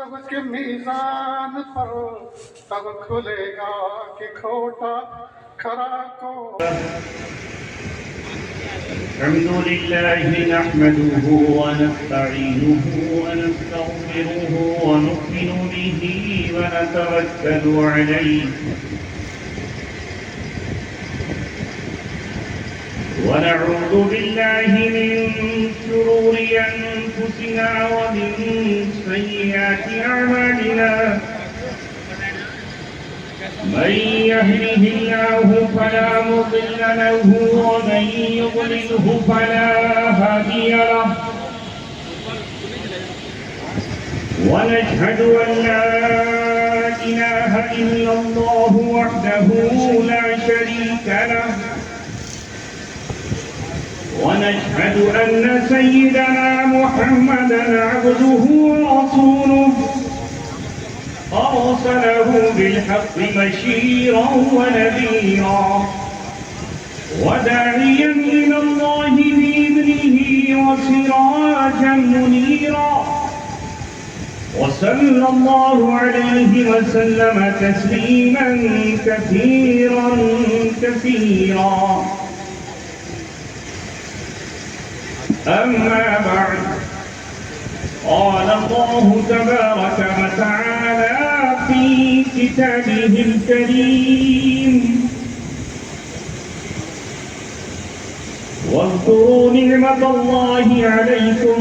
سب کے میزان پر تب کھلے گا کہ کھوٹا کھرا کو. الحمد لله نحمده ونستعينه ونستغفره ونؤمن به ونتوكل عليه ونعوذ بالله من شرور أنفسنا ومن سيئات أعمالنا من يهده الله فلا مضل له ومن يضلله فلا هادي له ونشهد أن لا إله إلا الله وحده لا شريك له ونشهد أن سيدنا محمدا عبده ورسوله أرسله بالحق بشيرا ونذيرا وداعيا إلى الله بإذنه وسراجا منيرا وصلى الله عليه وسلم تسليما كثيرا كثيرا. أما بعد قال الله تبارك وتعالى في كتابه الكريم واذكروا نعمة الله عليكم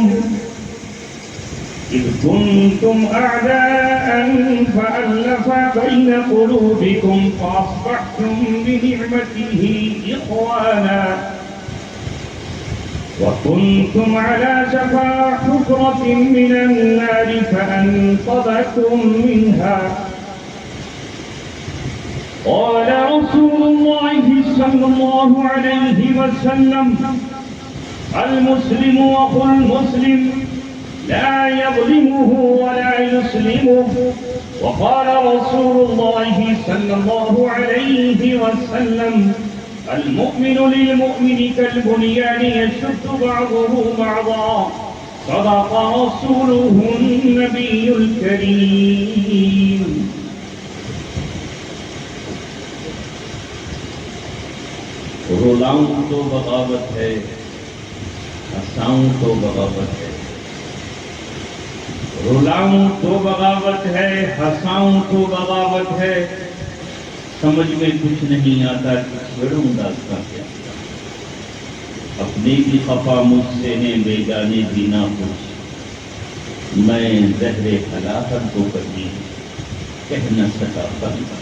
إذ كنتم أعداء فألف بين قلوبكم فأصبحتم بنعمته إخوانا وكنتم على شفا حفرة من النار فأنقذكم منها. قال رسول الله صلى الله عليه وسلم المسلم أخو المسلم لا يظلمه ولا يسلمه. وقال رسول الله صلى الله عليه وسلم المؤمن للمؤمن كالبنيان يشد بعضه بعضا. صدق رسوله النبي الكريم. رلاؤں تو بغاوت ہے، ہنساؤں تو بغاوت ہے. رلاؤں تو بغاوت ہے، ہنساؤں تو بغاوت ہے. سمجھ میں کچھ نہیں آتا کہ چھیڑوں داستہ کیا. اپنے بھی خفا مجھ سے ہیں بیگانے بھی نہ کچھ. میں زہر ہلاکت کو کبھی کہہ نہ سکا بندہ.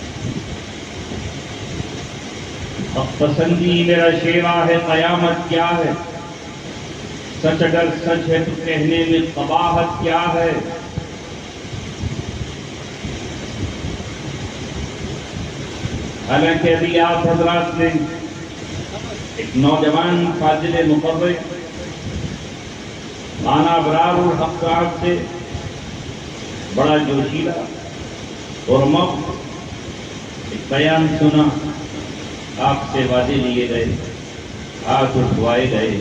حق پسندی میرا شیوا ہے، قیامت کیا ہے. سچ اگر سچ ہے تو کہنے میں قباحت کیا ہے. حالانکہ ابھی آپ حضرات نے ایک نوجوان فاضل مقرر مانا ابرار الحق صاحب سے بڑا جوشیلا اور ایک بیان سنا. آپ سے وعدے لیے گئے، ہاتھ اٹھوائے گئے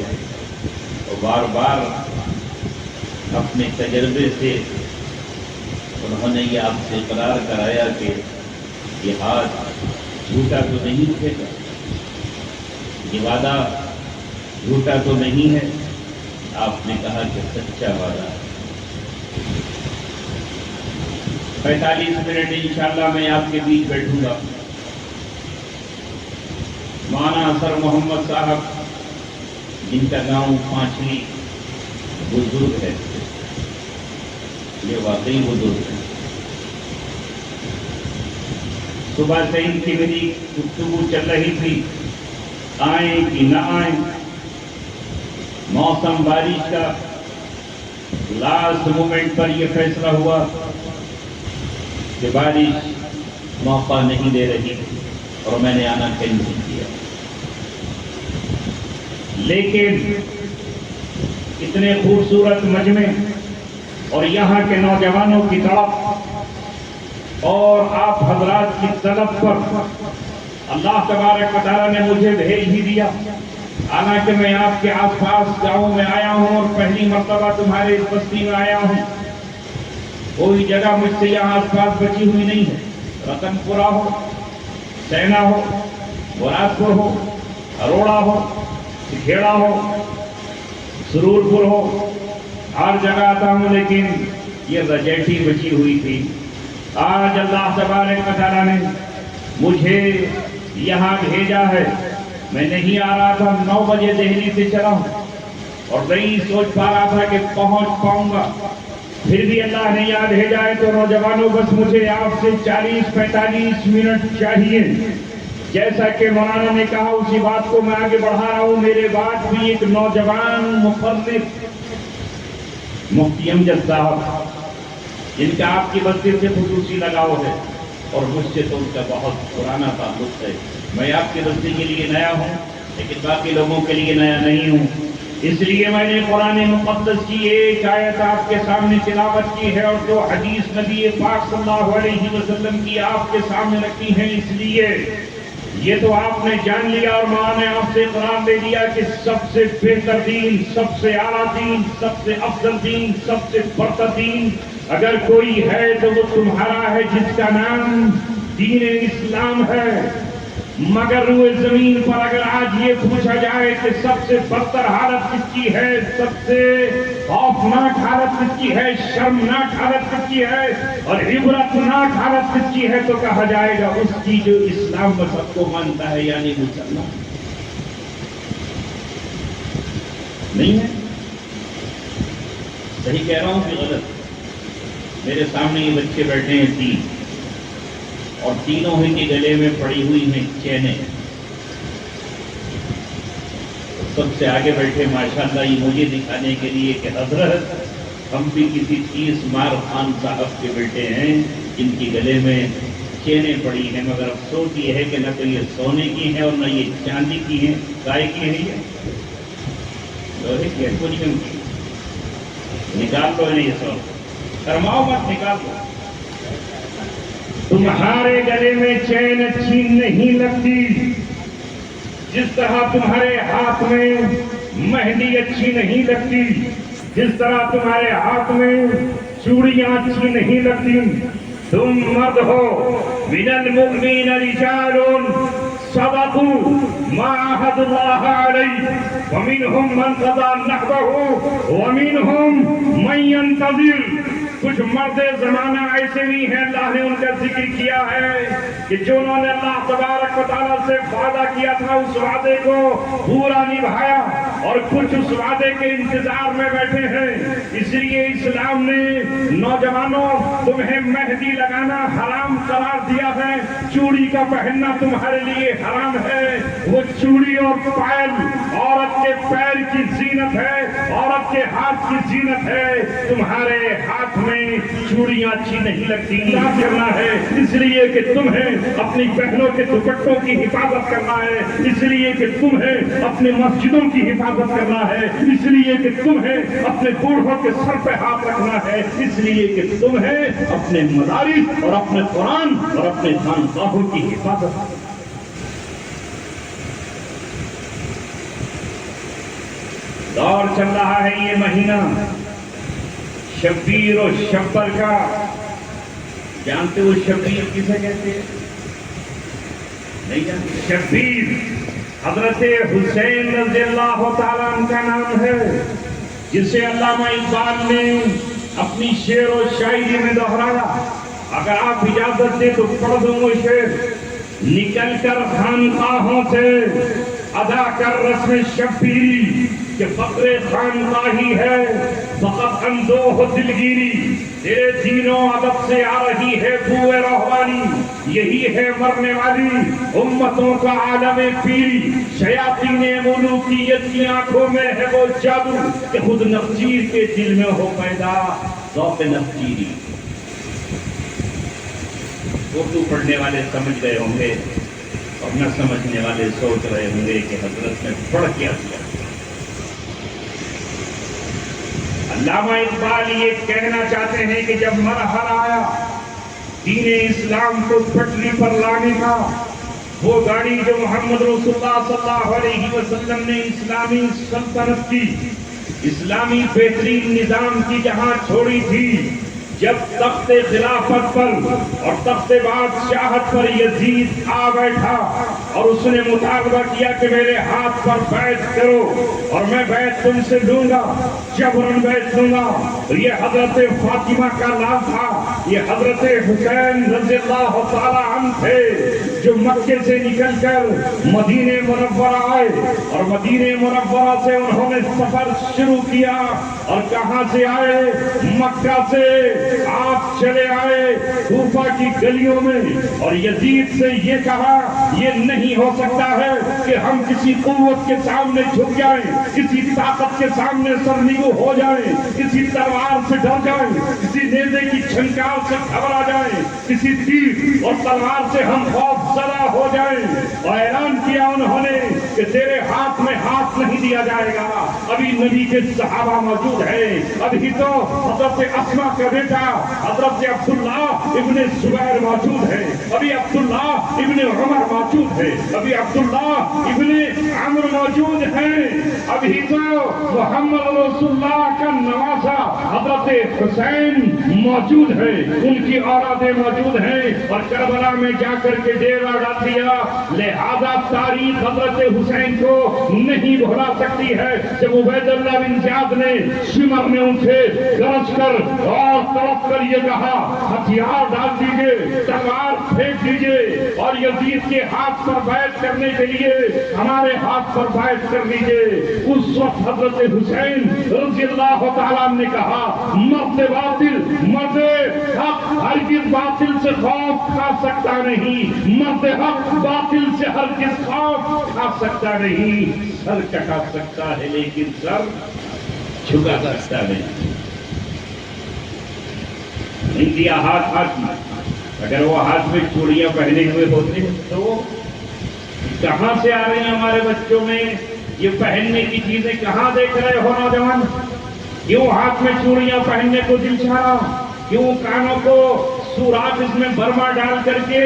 اور بار بار اپنے تجربے سے انہوں نے یہ آپ سے اقرار کرایا کہ یہ ہاتھ جھوٹا تو نہیں اٹھے گا، یہ وعدہ جھوٹا تو نہیں ہے. آپ نے کہا کہ سچا وعدہ. 45 منٹ انشاءاللہ میں آپ کے بیچ بیٹھوں گا. مولانا اثر محمد صاحب جن کا گاؤں پانچویں بزرگ ہے، یہ واقعی بزرگ ہے. صبح سے ان کی میری گفتگو چل رہی تھی آئیں کہ نہ آئیں. موسم بارش کا لاسٹ مومنٹ پر یہ فیصلہ ہوا کہ بارش موقع نہیں دے رہی اور میں نے آنا کینسل کیا. لیکن اتنے خوبصورت مجمع اور یہاں کے نوجوانوں کی طرف اور آپ حضرات کی طلب پر اللہ تبارک و تعالیٰ نے مجھے بھیج ہی دیا. حالانکہ میں آپ کے آس پاس گاؤں میں آیا ہوں اور پہلی مرتبہ تمہارے اس بستی میں آیا ہوں، کوئی جگہ مجھ سے یہاں آس پاس بچی ہوئی نہیں ہے. رتن پورہ ہو، سینا ہو، مرادپور ہو، اروڑا ہو، کھیڑا ہو، سرور پور ہو، ہر جگہ آتا ہوں لیکن یہ رجیٹی بچی ہوئی تھی. آج اللہ تبارک و تعالیٰ نے مجھے یہاں بھیجا ہے. میں نہیں آ رہا تھا، 9 بجے دہلی سے چلا ہوں اور نہیں سوچ پا رہا تھا کہ پہنچ پاؤں گا. پھر بھی اللہ نے یہاں بھیجا ہے. تو نوجوانوں بس مجھے آپ سے 40-45 منٹ چاہیے. جیسا کہ مولانا نے کہا اسی بات کو میں آگے بڑھا رہا ہوں. میرے بعد بھی ایک نوجوان مفرد مفتی امجد صاحب، جن کا آپ کی بستی سے خصوصی لگاؤ ہے اور مجھ سے تو ان کا بہت پرانا تعلق ہے. میں آپ کی بستی کے لیے نیا ہوں لیکن باقی لوگوں کے لیے نیا نہیں ہوں. اس لیے میں نے قرآن مقدس کی ایک آیت آپ کے سامنے تلاوت کی ہے اور 2 حدیث نبی پاک صلی اللہ علیہ وسلم کی آپ کے سامنے رکھی ہیں. اس لیے یہ تو آپ نے جان لیا اور ماں نے آپ سے قرار دے دیا کہ سب سے بہتر دین، سب سے اعلیٰ دین، سب سے افضل دین، سب سے برتر دین اگر کوئی ہے تو وہ تمہارا ہے، جس کا نام دین اسلام ہے. مگر روئے زمین پر اگر آج یہ پوچھا جائے کہ سب سے بدتر حالت کس کی ہے، سب سے خوفناک حالت کس کی ہے، شرمناک حالت کس کی ہے اور عبرتناک حالت کس کی ہے، تو کہا جائے گا اس کی جو اسلام میں سب کو مانتا ہے، یعنی مسلمان نہیں ہے. صحیح کہہ رہا ہوں کہ غلط؟ میرے سامنے یہ بچے بیٹھے ہیں 3 اور تینوں ہی کے گلے میں پڑی ہوئی ہیں چینیں. سب سے آگے بیٹھے ماشاءاللہ یہ مجھے دکھانے کے لیے کہ حضرت ہم بھی کسی 30 مار خان صاحب کے بیٹے ہیں جن کے گلے میں چینیں پڑی ہیں. مگر افسوس یہ ہے کہ نہ تو یہ سونے کی ہیں اور نہ یہ چاندی کی ہیں. گائے کی ہیں یہ لوہے کی ہے، کچھ نہیں کی. نکال لو انہیں یہ سو کرماؤ مت، نکال لو. تمہارے گلے میں چین اچھی نہیں لگتی جس طرح تمہارے ہاتھ میں مہندی اچھی نہیں لگتی، جس طرح تمہارے ہاتھ میں چوڑیاں اچھی نہیں لگتی. تم مرد ہو. من المؤمنین رجال صدقوا ما عاهدوا الله علیہ ومنهم من قضى نحبه ومنهم من ينتظر. کچھ مرد زمانہ ایسے نہیں ہیں، اللہ نے ان کا ذکر کیا ہے کہ جنہوں نے اللہ تبارک و تعالیٰ سے وعدہ کیا تھا اس وعدے کو پورا نبھایا اور کچھ اس وعدے کے انتظار میں بیٹھے ہیں. اس لیے اسلام نے نوجوانوں تمہیں مہندی لگانا حرام قرار دیا ہے، چوڑی کا پہننا تمہارے لیے حرام ہے. وہ چوڑی اور پائل عورت کے پیر کی زینت ہے، عورت کے ہاتھ کی زینت ہے. تمہارے ہاتھ میں چوڑیاں اچھی نہیں لگتی. کیا کرنا ہے؟ اس لیے کہ تمہیں اپنی بہنوں کے دوپٹوں کی حفاظت کرنا ہے، اس لیے کہ تمہیں اپنے مسجدوں کی حفاظت کرنا ہے، اس لیے کہ تمہیں اپنے بوڑھوں کے سر پہ ہاتھ رکھنا ہے، اس لیے کہ تمہیں اپنے مدارس اور اپنے قرآن اور اپنے خانقاہوں کی حفاظت. دور چل رہا ہے یہ مہینہ شبیر و شبر کا. جانتے ہو شبیر کسے کہتے ہیں؟ نہیں جانتے. شبیر حضرت حسین رضی اللہ تعالیٰ عنہ کا نام ہے، جسے علامہ اقبال نے اپنی شعر و شاعری میں دہرایا. اگر آپ اجازت دیں تو پڑھ دوں وہ شعر. نکل کر خانقاہوں سے ادا کر رسم شبیری کہ فقر خانقاہی ہے فقط اندوہ دلگیری. تیرے دین و ادب سے آ رہی ہے بوئے روحانی، یہی ہے مرنے والی امتوں کا عالم پیری. شیاطین ملوکیت کی آنکھوں میں ہے وہ جادو کہ خود نفسیر کے دل میں ہو پیدا ذوق نفسیری. اردو پڑھنے والے سمجھ گئے ہوں گے اور نہ سمجھنے والے سوچ رہے ہوں گے کہ حضرت نے پڑھ کیا دیا. علامہ اقبال یہ کہنا چاہتے ہیں کہ جب مرحلہ آیا دین اسلام کو پٹری پر لانے کا، وہ گاڑی جو محمد رسول اللہ صلی اللہ علیہ وسلم نے اسلامی سلطنت کی، اسلامی بہترین نظام کی جہاں چھوڑی تھی، جب تخت خلافت پر اور تخت بادشاہت پر یزید آ بیٹھا اور اس نے مطالبہ کیا کہ میرے ہاتھ پر بیعت کرو اور میں بیعت تم سے لوں گا، جبراً بیعت لوں گا، تو یہ حضرت فاطمہ کا نام تھا، یہ حضرت حسین رضی اللہ تعالی عنہ تھے جو مکے سے نکل کر مدینہ منورہ آئے اور مدینہ منورہ سے انہوں نے سفر شروع کیا اور کہاں سے آئے؟ مکہ سے آپ چلے آئے کوفہ کی گلیوں میں اور یزید سے یہ کہا یہ نہیں ہو سکتا ہے کہ ہم کسی قوت کے سامنے جھک جائیں، کسی طاقت کے سامنے سرنگو ہو جائیں، کسی تلوار سے ڈر جائیں، کسی نیزے کی چھنکار سے گھبرا جائیں، کسی تیر اور تلوار سے ہم خوف زدہ ہو جائیں۔ اور اعلان کیا انہوں نے کہ تیرے ہاتھ میں ہاتھ نہیں دیا جائے گا، ابھی نبی کے صحابہ موجود ہیں، ابھی تو حضرت اسما کا بیٹا حضرت عبداللہ ابن زبیر موجود ہے، ابھی عبداللہ ابن عمر موجود ہے، ابھی عبداللہ ابن عمر موجود ہیں، ابھی تو محمد رسول اللہ کا نواسا حضرت حسین موجود ہے، ان کی اولادیں موجود ہیں اور کربلا میں جا کر کے ڈیرہ ڈال دیا۔ لہذا تاریخ حضرت حسین کو نہیں بھلا سکتی ہے۔ جب عبید اللہ بن زیاد نے شمر میں ان سے گرج کر اور تڑپ کر یہ کہا ہتھیار ڈال دیجئے، تلوار پھینک دیجئے اور یزید کے ہاتھ پر بیعت کرنے کے لیے ہمارے ہاتھ پر بیعت کر لیجئے، اس وقت حضرت حسین رضی اللہ تعالیٰ نے کہا مرد باطل، مرد حق ہرگز باطل سے خوف کھا سکتا نہیں، مرد حق باطل سے ہرگز خوف کھا سکتا نہیں، سر کٹا سکتا ہے لیکن سر جھکا سکتا نہیں۔ نہیں دیا ہاتھ میں، اگر وہ ہاتھ میں چوڑیاں پہنے ہوئے ہوتے تو کہاں سے آ رہی ہیں ہمارے بچوں میں یہ پہننے کی چیزیں؟ کہاں دیکھ رہے ہو نوجوان؟ کیوں ہاتھ میں چوڑیاں پہننے کو دل چاہا؟ کیوں کانوں کو سوراخ اس میں برما ڈال کر کے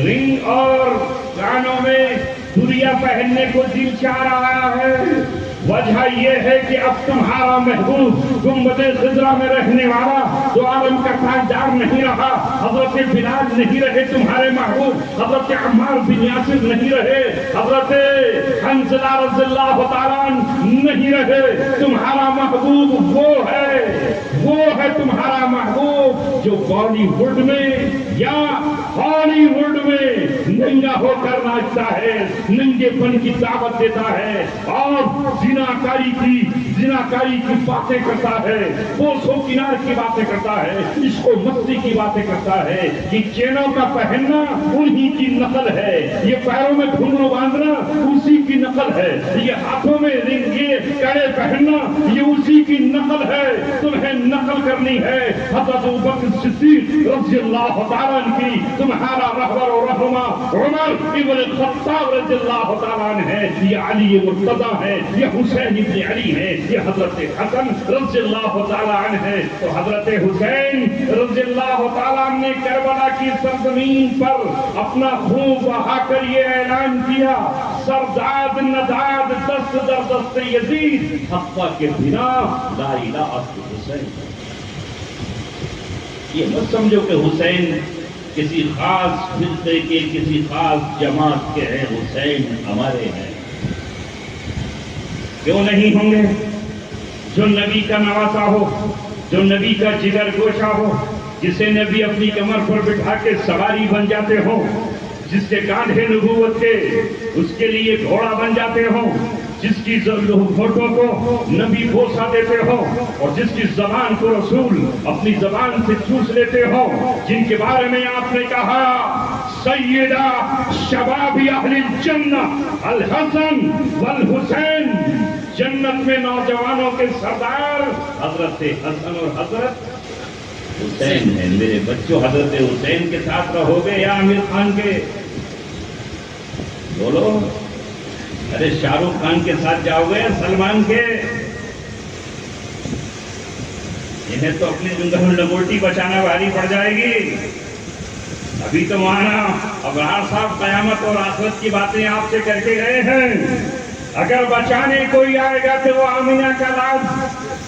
رنگ اور کانوں میں دوریا پہننے کو دل چاہ رہا ہے؟ وجہ یہ ہے کہ اب تمہارا محبوب گنبد خضرا میں رہنے والا جو عالم کا تاجدار نہیں رہا، حضرت بلال نہیں رہے تمہارے محبوب، حضرت عمار بن یاسر نہیں رہے، حضرت حنظلہ رضی اللہ تعالیٰ نہیں رہے، تمہارا محبوب وہ ہے تمہارا محبوب جو بالی ووڈ میں یا ہالی ووڈ میں ننگا ہو کر ناچتا ہے، ننگے پن کی دعوت دیتا ہے اور زناکاری کی باتیں کرتا ہے، بوس و کنار کی باتیں کرتا ہے، عشق و مستی کی باتیں کرتا ہے۔ یہ چینوں کا پہننا انہی کی نقل ہے، یہ پیروں میں گھنگرو باندھنا اسی کی نقل ہے، یہ ہاتھوں میں یہ کڑے پہننا یہ اسی کی نقل ہے۔ تمہیں نقل کرنی ہے حضرت ابوبکر صدیق رضی اللہ تعالیٰ عنہ کی، تمہارا رہبر و رہنما عمر ابن الخطاب رضی اللہ تعالیٰ عنہ ہے، یہ علی مرتضیٰ ہے، یہ حسین ابن علی ہے، یہ حضرت حسن رضی اللہ تعالیٰ عنہ ہے۔ تو حضرت حسین رضی اللہ تعالیٰ عنہ نے کربلا کی سرزمین پر اپنا خون بہا کر یہ اعلان کیا سرداد نداد دست در دست یزید حقہ کے بنا لا الہ الا حسین۔ یہ مت سمجھو کہ حسین کسی خاص فرقے کے کسی خاص جماعت کے ہیں، حسین ہمارے ہیں۔ کیوں نہیں ہوں گے؟ جو نبی کا نواسا ہو، جو نبی کا جگر گوشہ ہو، جسے نبی اپنی کمر پر بٹھا کے سواری بن جاتے ہوں، جس کے کاندھے نبوت کے اس کے لیے گھوڑا بن جاتے ہوں، جس کی فوٹو کو نبی بوسا دیتے ہو اور جس کی زبان کو رسول اپنی زبان سے چوس لیتے ہو، جن کے بارے میں آپ نے کہا سیدہ شباب اہل الجنہ الحسن والحسین، جنت میں نوجوانوں کے سردار حضرت حسن اور حضرت حسین ہیں۔ میرے بچوں حضرت حسین کے ساتھ رہو گے یا عامر خان کے؟ بولو، ارے شاہ رخ خان کے ساتھ جاؤ گے یا سلمان کے؟ انہیں تو اپنی زندگی میں لنگوٹی بچانا بھاری پڑ جائے گی۔ ابھی تو وہاں ابرار صاحب قیامت اور آخرت کی باتیں آپ سے کر کے گئے ہیں، اگر بچانے کوئی آئے گا تو وہ آمینہ کا لال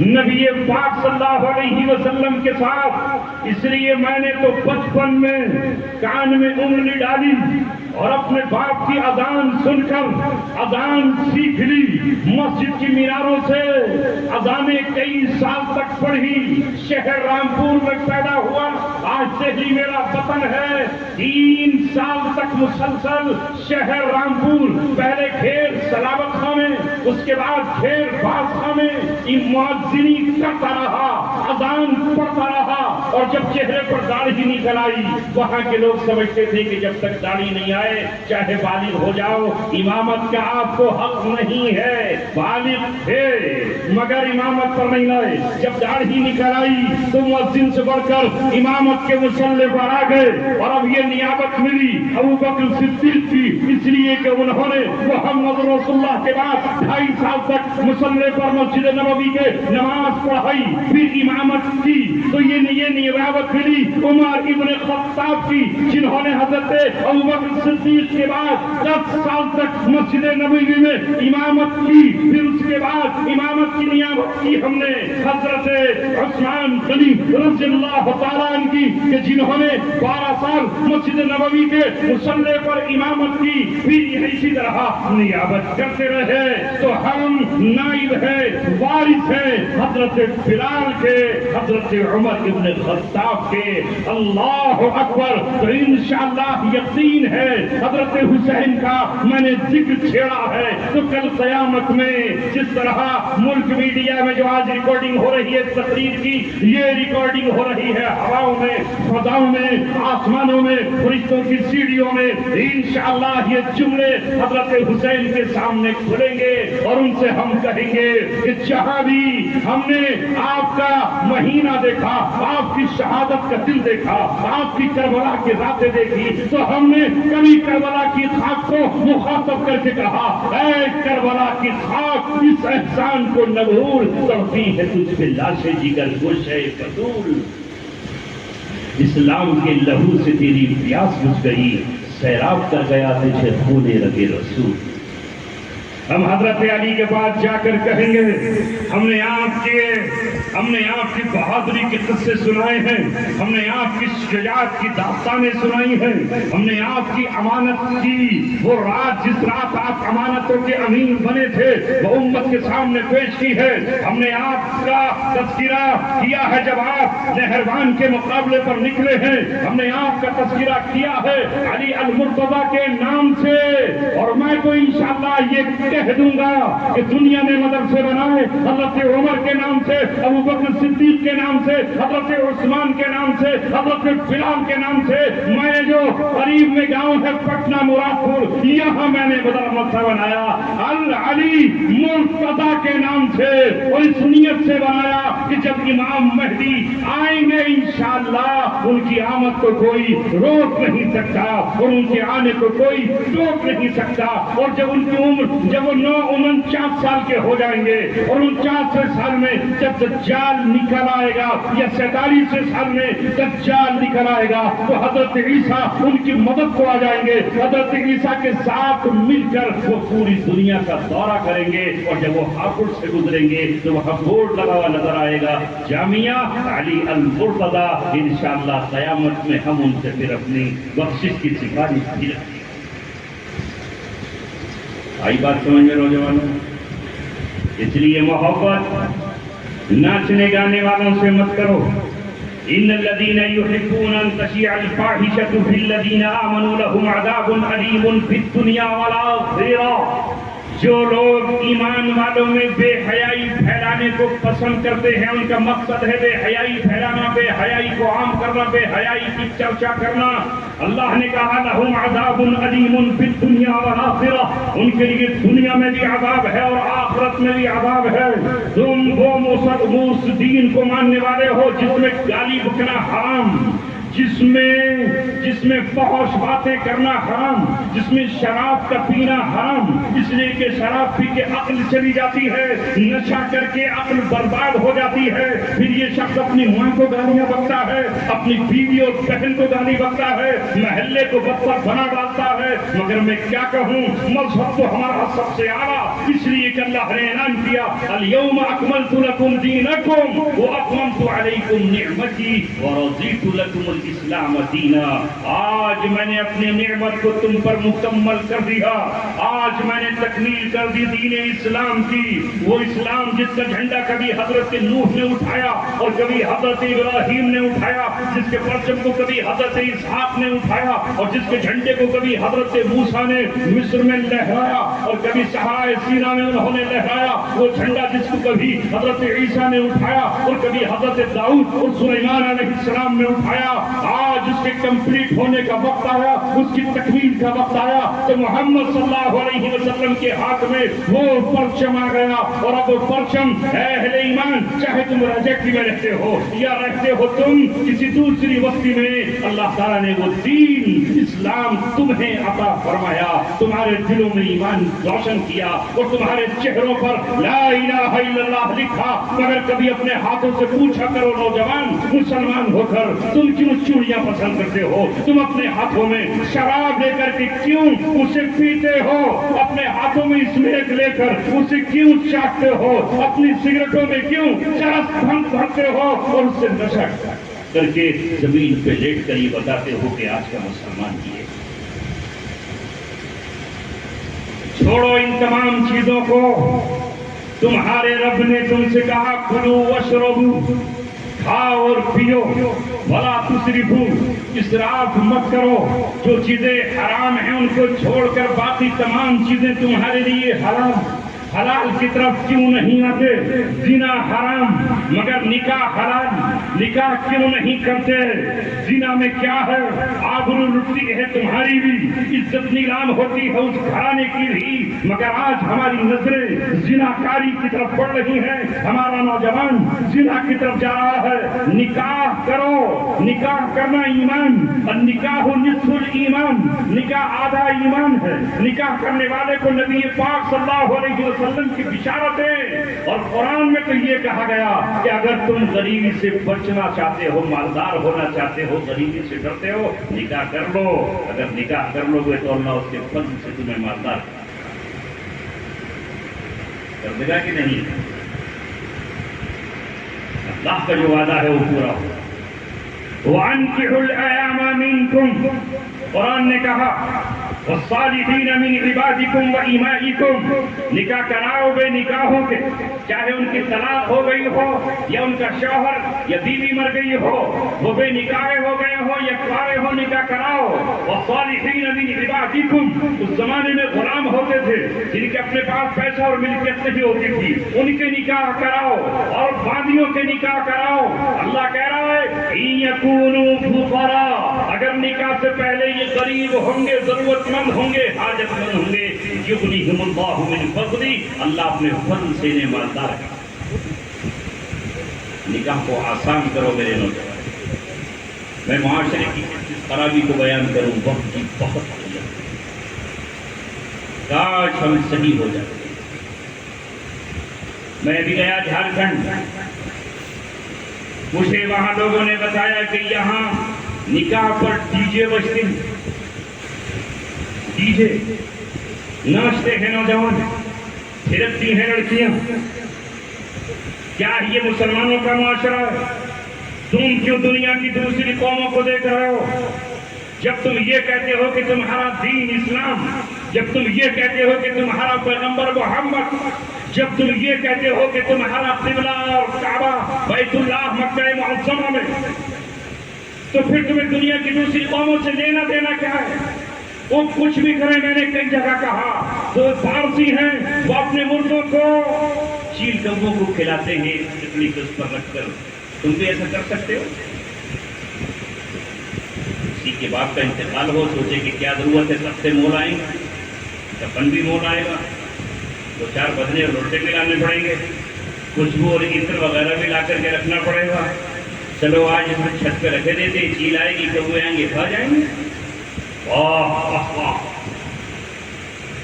نبی پاک صلی اللہ علیہ وسلم کے ساتھ، اس لیے میں نے تو بچپن میں کان میں انگلی ڈالی اور اپنے باپ کی اذان سن کر اذان سیکھ لی، مسجد کی میناروں سے اذانیں کئی سال تک پڑھی، شہر رامپور میں پیدا ہوا، آج دہلی میرا وطن ہے، 3 سال تک مسلسل شہر رامپور، پہلے کھیر سلاوت خانے، اس کے بعد کھیر باز خانے، مؤذنی کرتا رہا، اذان پڑھتا رہا، اور جب چہرے پر داڑھی نکل آئی، وہاں کے لوگ سمجھتے تھے کہ جب تک داڑھی نہیں آئے چاہے بالغ ہو جاؤ امامت کا آپ کو حق نہیں ہے، بالغ تھے مگر امامت پر نہیں لائے، جب داڑھی نکل آئی تو مؤذن سے بڑھ کر امامت کے مصلی پر آ گئے، اور اب یہ نیابت ملی ابو بکر صدیق کی، اس لیے کہ انہوں نے محمد رسول اللہ کے بعد 2.5 سال تک مصلی پر مسجد نبوی کے نماز پڑھائی، پھر امامت کی، تو یہ نیابت ملی عمر ابن خطاب کی، جنہوں نے حضرت ابو بکر صدیق کے بعد 10 سال تک مسجد نبوی میں امامت کی، پھر اس کے بعد امامت کی نیابت کی ہم نے حضرت عثمان غنی رضی اللہ تعالیٰ عنہ کی، کہ جنہوں نے 12 سال مسجد نبوی کے مصلی پر امامت کی، پھر اسی طرح نیابت کرتے رہے، تو ہم نائب ہیں، وارث ہیں حضرت بلال کے، حضرت عمر ابن خطاب کے، اللہ اکبر، تو انشاءاللہ یقین ہے حضرت حسین کا میں نے ذکر چھیڑا ہے تو کل قیامت میں جس طرح ملک میڈیا میں جو آج ریکارڈنگ ہو رہی ہے تقریر کی، یہ ریکارڈنگ ہو رہی ہے ہواؤں میں، فضاؤں میں، آسمانوں میں، فرشتوں کی سیڑھیوں میں، انشاءاللہ یہ جملے حضرت حسین کے سامنے کھلیں گے اور ان سے ہم کہیں گے کہ جہاں بھی ہم نے آپ کا مہینہ دیکھا، آپ کی شہادت کا دل دیکھا، آپ کی کربلا کی راتیں دیکھی، تو ہم نے کبھی کربلا کی خاک کو مخاطب کر کے کہا، اے کربلا کی خاک اس احسان کو نہ بھول، تڑپی ہے تجھ پہ لاشیں جگر گوش ہے قتول، اسلام کے لہو سے تیری پیاس بجھ گئی، سیراب کر گیا تجھے خون رگ رسول۔ ہم حضرت علی کے پاس جا کر کہیں گے ہم نے آپ کی بہادری کے قصے سنائے ہیں، ہم نے آپ کی شجاعت کی داستانیں سنائی ہیں، ہم نے آپ کی امانت کی وہ رات، جس رات آپ امانتوں کے امین بنے تھے، وہ امت کے سامنے پیش کی ہے، ہم نے آپ کا تذکرہ کیا ہے جب آپ نہروان کے مقابلے پر نکلے ہیں، ہم نے آپ کا تذکرہ کیا ہے علی المرتضیٰ کے نام سے، اور میں تو انشاءاللہ یہ کہہ دوں گا کہ دنیا نے مدرسے بنائے حضرت عمر کے نام سے، ابو بکر صدیق کے نام سے، حضرت عثمان کے نام سے، حضرت بلال کے نام سے، میں نے جو قریب میں گاؤں ہے پٹنہ مراد پور، یہاں میں نے مدرسہ بنایا العلی مرتضیٰ کے نام سے، اور اس نیت سے بنایا کہ جب امام مہدی آئیں گے انشاءاللہ ان کی آمد کو کوئی روک نہیں سکتا، اور ان کے آنے کو کوئی روک نہیں سکتا، اور جب ان کی عمر جب وہ 49 سال کے ہو جائیں گے، اور 49 سال میں جب دجال نکل آئے گا، یا 47 سال میں دجال نکل آئے گا، تو حضرت عیسیٰ ان کی مدد کو آ جائیں گے، حضرت عیسیٰ کے ساتھ مل کر وہ پوری دنیا کا دورہ کریں گے، اور جب وہ ہاپوڑ سے گزریں گے تو وہاں بورڈ لگا ہوا نظر آئے گا جامعہ علی المرتضیٰ، انشاءاللہ قیامت میں ہم ان سے پھر اپنی بخشش کی سفارش بھی رکھیں گے۔ آئی بات سمجھ میں نوجوانوں؟ اس لیے محبت ناچنے گانے والوں سے مت کرو، ان الذين يحبون ان تشيع الفاحشة في الذين آمنوا لهم عذاب أليم في الدنيا والآخرة، جو لوگ ایمان والوں میں بے حیائی پھیلانے کو پسند کرتے ہیں، ان کا مقصد ہے بے حیائی پھیلانا، بے حیائی کو عام کرنا، بے حیائی کی چرچا کرنا، اللہ نے کہا لہم عذاب علیم فی الدنیا والآخرہ، ان کے لیے دنیا میں بھی عذاب ہے اور آخرت میں بھی عذاب ہے۔ تم وہ دین کو ماننے والے ہو جس میں گالی بکنا حرام، جس میں فحش باتیں کرنا حرام، جس میں شراب کا پینا حرام، اس لیے کہ شراب پی کے عقل چلی جاتی ہے، نشہ کر کے عقل برباد ہو جاتی ہے، پھر یہ شخص اپنی ماں کو گالیاں بکتا ہے، اپنی بیوی اور بہن کو گالی بکتا ہے، محلے کو بدتر بنا ڈالتا ہے۔ مگر میں کیا کہوں، مذہب تو ہمارا سب سے اعلیٰ، اس لیے کہ اللہ نے اعلان کیا الیوم اکملت لکم دینکم واتممت علیکم نعمتی ورضیت لکم الاسلام دینا۔ آج میں نے اپنی نعمت کو تم پر مکمل کر دیا، آج میں نے تکمیل کر دی دین اسلام کی، وہ اسلام جس کا جھنڈا کبھی حضرت نوح نے اٹھایا اور کبھی حضرت ابراہیم نے اٹھایا، جس کے پرچم کو کبھی حضرت اسحاق نے اٹھایا اور جس کے جھنڈے کو کبھی حضرت موسیٰ نے مصر میں لہرایا اور کبھی صحرائے سینا میں انہوں نے لہرایا، وہ جھنڈا جس کو کبھی حضرت عیسیٰ نے اٹھایا اور کبھی حضرت داؤد اور سلیمان علیہ السلام نے اٹھایا، آج اس کے کمپلیٹ ہونے کا وقت آیا، اس کی تکمیل کا وقت آیا تو محمد صلی اللہ علیہ وسلم کے ہاتھ میں وہ پرچم آ گیا، اور اب وہ پرچم اہل ایمان چاہے تم رجیکٹی میں رہتے ہو یا رہتے ہو تم کسی دوسری بستی میں، اللہ تعالیٰ نے وہ دین اسلام تمہیں عطا فرمایا، تمہارے دلوں میں ایمان روشن کیا اور تمہارے چہروں پر لا الہ الا اللہ لکھا۔ مگر کبھی اپنے ہاتھوں سے پوچھا کرو نوجوان مسلمان ہو کر تم کیوں چوڑیاں پسند کرتے ہو، تم اپنے ہاتھوں میں شراب لے کر کے کیوں اسے پیتے ہو، اپنے ہاتھوں میں اسمیک لے کر اسے کیوں چاٹتے ہو، اپنی سگریٹوں میں کیوں چرس بھرتے ہو اور اس سے نشہ کر کے زمین پہ لیٹ کر یہ بتاتے ہو کہ آج کا مسلمان یہ ہے۔ چھوڑو ان تمام چیزوں کو، تمہارے رب نے تم سے کہا کلو واشربو، کھاؤ اور پیو، ولا تسرفو، اسراف مت کرو، جو چیزیں حرام ہیں ان کو چھوڑ کر باقی تمام چیزیں تمہارے لیے حلال کی طرف کیوں نہیں آتے؟ زنا حرام مگر نکاح حلال، نکاح کیوں نہیں کرتے؟ زنا میں کیا ہے؟ آبرو لٹتی ہے تمہاری بھی، عزت نیلام ہوتی ہے اس گھرانے کی بھی، مگر آج ہماری نظریں زنا کاری کی طرف بڑھ رہی ہیں، ہمارا نوجوان زنا کی طرف جا رہا ہے۔ نکاح کرو، نکاح کرنا ایمان، النکاح نصف الایمان، نکاح آدھا ایمان ہے، نکاح کرنے والے کو نبی پاک صلی اللہ علیہ وسلم کی بشارت ہے، اور قرآن میں تو یہ کہا گیا کہ اگر تم غریبی سے بچنا چاہتے ہو، مالدار ہونا چاہتے ہو، غریبی سے ڈرتے ہو، نکاح کر لو، اگر نکاح کر لو گے تو اللہ اس کے فضل سے تمہیں مالدار کر دے گا کہ نہیں؟ اللہ کا جو وعدہ ہے وہ پورا ہو۔ وَأَنكِحُوا الْأَيَامَ مِنكُمْ، قرآن نے کہا والصالحین من عبادکم وإمائکم، نکاح کراؤ بے نکاحوں کے، چاہے ان کی طلاق ہو گئی ہو یا ان کا شوہر یا بیوی مر گئی ہو، وہ بے نکاح ہو گئے ہو یا کارے ہو، نکاح کراؤ۔ والصالحین من عبادکم، اس زمانے میں غلام ہوتے تھے جن کے اپنے پاس پیسہ اور ملکیت نہیں ہوتی تھی، ان کے نکاح کراؤ، اور باندیوں کے نکاح کراؤ۔ اللہ کہہ رہا ہے ان یکونوا فقراء، اگر نکاح سے پہلے یہ غریب ہوں گے، ضرورت مند ہوں گے، حاجت مند ہوں گے، یغنیہم اللہ من فضلہ، اللہ اپنے فضل سے انہیں مالدار کرے۔ نکاح کو آسان کرو میرے نوجوان۔ میں معاشرے کی خرابی کو بیان کروں، وقت کی بہت ضرورت ہے، کاش ہم صحیح ہو جاتے۔ میں ابھی گیا جھارکھنڈ، مجھے وہاں لوگوں نے بتایا کہ یہاں نکاح پر ڈی جے بجتے ہیں، ڈی جے ناچتے ہیں نوجوان، پھرتی ہیں لڑکیاں۔ کیا یہ مسلمانوں کا معاشرہ ہے؟ تم کیوں دنیا کی دوسری قوموں کو دیکھ رہے ہو؟ جب تم یہ کہتے ہو کہ تمہارا دین اسلام، جب تم یہ کہتے ہو کہ تمہارا پیغمبر محمد، جب تم یہ کہتے ہو کہ تمہارا قبلہ اور کعبہ بیت اللہ مکہ معظمہ میں، تو پھر تمہیں دنیا کی دوسری قوموں سے لینا دینا کیا ہے؟ وہ کچھ بھی کریں، میں نے کئی جگہ کہا، جو فارسی ہیں وہ اپنے مردوں کو چیل کبوں کو کھلاتے ہیں چٹنی کے اس پر رکھ کر، تم بھی ایسا کر سکتے ہو؟ کسی کے باپ کا انتقال ہو، سوچے کہ کیا ضرورت ہے، سب سے مول آئیں گے، کفن بھی مول آئے گا، دو چار بدنے اور لوٹے بھی لانے پڑیں گے، خوشبو اور عطر وغیرہ بھی لا کر کے رکھنا پڑے گا، چلو آج اس میں چھت پہ رکھے دیتے، چیل آئے گی کبوے آئیں گے کھا جائیں گے. واہ واہ واہ،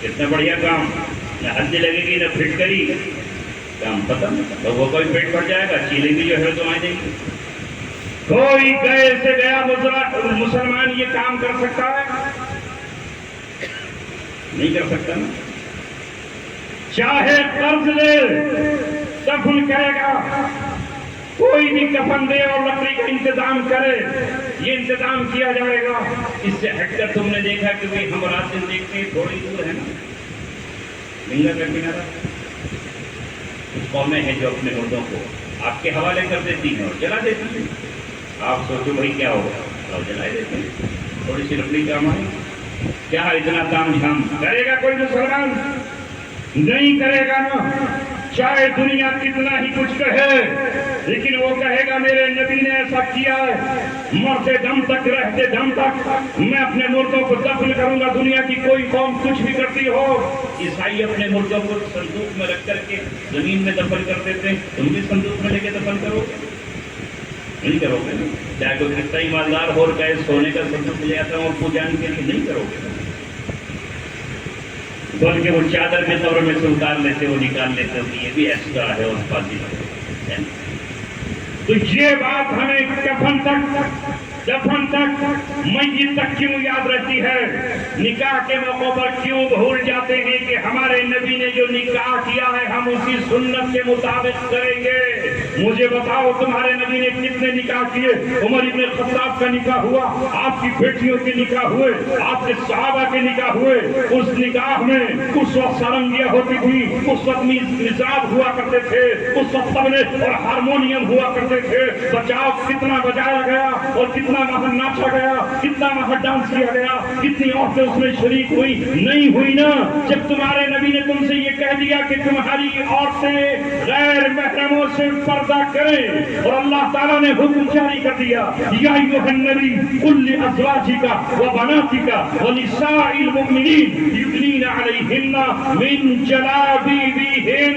کتنا بڑھیا کام، نہ ہلدی لگے گی نہ پھٹکری، کام ختم. لوگوں کا بھی پیٹ بھر جائے گا، چیلیں بھی جو ہے تو آ جائیں گی. کوئی گئے سے گیا مسلمان یہ کام کر سکتا ہے؟ نہیں کر سکتا نا. چاہے قرض لے دفن کرے گا، کوئی بھی کفن دے اور لکڑی کا انتظام کرے، یہ انتظام کیا جائے گا. اس سے ہٹ کر تم نے دیکھا کہ بھائی ہم رات دن دیکھتے ہیں تھوڑی دور ہے نا گنگا کا کنارہ. کچھ قومیں ہیں جو اپنے مردوں کو آپ کے حوالے کر دیتی ہیں اور جلا دیتی ہیں. آپ سوچو بھائی کیا ہوگا، اور جلائے دیتے ہیں. تھوڑی سی لکڑی کام آئی، کیا اتنا تام جھام کرے گا کوئی مسلمان؟ نہیں کرے گا نا. چاہے دنیا کتنا ہی کچھ کہے، لیکن وہ کہے گا میرے نبی نے ایسا کیا ہے، مرتے دم تک رہتے دم تک میں اپنے مردوں کو دفن کروں گا. دنیا کی کوئی قوم کچھ بھی کرتی ہو، عیسائی اپنے مردوں کو صندوق میں رکھ کر کے زمین میں دفن کر دیتے ہیں، تم بھی صندوق میں لے کے دفن کرو گے؟ نہیں کرو گے. چاہے کوئی کتنا ایماندار ہو کہے سونے کا صندوق لے آتا ہوں اور پوجان کے لیے، نہیں کرو گے. بلکہ وہ چادر کے طور میں سے اتار لیتے، وہ نکال لیتے، یہ بھی ایسا ہے اور فاضل ہے. تو یہ بات ہمیں کفن تک میت تک کیوں یاد رہتی ہے؟ نکاح کے موقع پر کیوں بھول جاتے ہیں کہ ہمارے نبی نے جو نکاح کیا ہے ہم اسی سنت کے مطابق کریں گے؟ مجھے بتاؤ تمہارے نبی نے کتنے نکاح کیے؟ عمر ابن الخطاب کا نکاح ہوا، آپ کی بیٹیوں کے نکاح ہوئے، آپ کے صحابہ کے نکاح ہوئے. اس نکاح میں اس وقت سرنگیاں ہوتی تھی، اس وقت نصاب ہوا کرتے تھے، اس وقت طبلے اور ہارمونیم ہوا کرتے تھے. بچاؤ کتنا بجایا گیا اور کتنا وہاں ناچا گیا، کتنا وہاں ڈانس کیا گیا، کتنی عورتیں اس میں شریک ہوئی؟ نہیں ہوئی نا. جب تمہارے نبی نے تم سے یہ کہہ دیا کہ تمہاری عورتیں غیر محرموں سے پردہ کریں، اور اللہ تعالیٰ نے حکم جاری کر دیا یا ایھا النبی قل لازواجک وبناتک ونساء المؤمنین یدنین علیہن من جلابیبہن.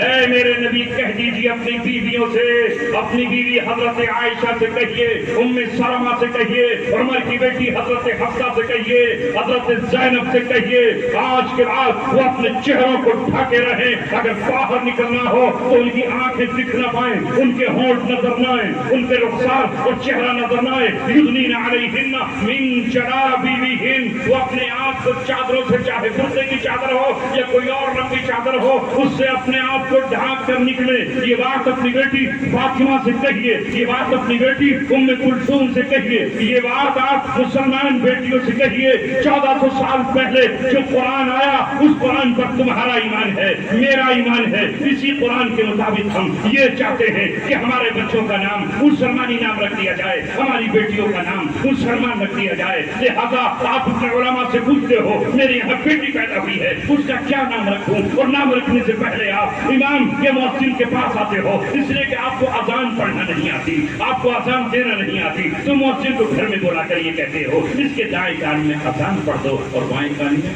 اے میرے نبی کہہ دیجیے اپنی بیویوں سے، اپنی بیوی حضرت عائشہ سے کہیے، ام سلمہ سے کہیے، عمر کی بیٹی حضرت حفصہ سے کہیے، حضرت زینب سے کہیے، آج کے بعد وہ اپنے چہروں کو ڈھکے رہیں. اگر باہر نکلنا ہو تو ان کی آنکھیں دکھ نہ پائیں، ان کے ہونٹ نظر نہ آئیں، ان کے رخسار اور چہرہ نظر نہ آئے. یدنین علیہن من جلابیبہن، وہ اپنے آپ کو چادروں سے، چاہے کرتے کی چادر ہو یا کوئی اور رنگ کی چادر ہو، اس سے اپنے آپ کو ڈھانپ کر نکلے. یہ بات اپنی بیٹی فاطمہ سے کہیے، یہ بات اپنی بیٹی ام کلثوم سے کہیے، یہ بات آپ مسلمان بیٹیوں سے کہیے. 1400 سال پہلے جو قرآن آیا اس قرآن پر تمہارا ایمان ہے، میرا ایمان ہے. اسی قرآن کے مطابق ہم یہ چاہتے ہیں کہ ہمارے بچوں کا نام مسلمانی نام رکھ دیا جائے، ہماری بیٹیوں کا نام مسلمان رکھ دیا جائے. لہذا آپ اپنے علماء سے پوچھتے ہو میری یہاں بیٹی پیدا ہوئی ہے اس کا کیا نام رکھوں، اور نام رکھنے سے پہلے آپ امام یا مؤذن کے پاس آتے ہو اس لیے کہ آپ کو اذان پڑھنا نہیں آتی، آپ کو اذان دینا نہیں آتی، تو مؤذن کو گھر میں بلا کر یہ کہتے ہو اس کے دائیں کان میں اذان پڑھ دو اور بائیں کان میں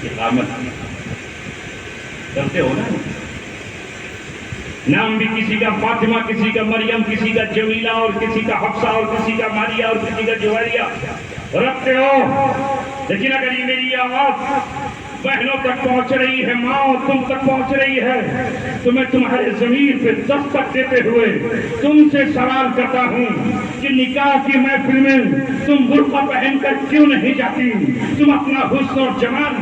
اقامت کرتے ہو نا. نام بھی کسی کا فاطمہ، کسی کا مریم، کسی کا جمیلہ اور کسی کا حفصہ اور کسی کا ماریہ اور کسی کا جویریہ رکھتے ہو. لیکن اگر یہ میری آواز بہنوں تک پہنچ رہی ہے، ماں تم تک پہنچ رہی ہے، تو میں تمہارے ضمیر پہ دستک دیتے ہوئے تم سے سوال کرتا ہوں کہ نکاح کی محفل میں تم برقع پہن کر کیوں نہیں جاتی؟ تم اپنا حسن اور جمال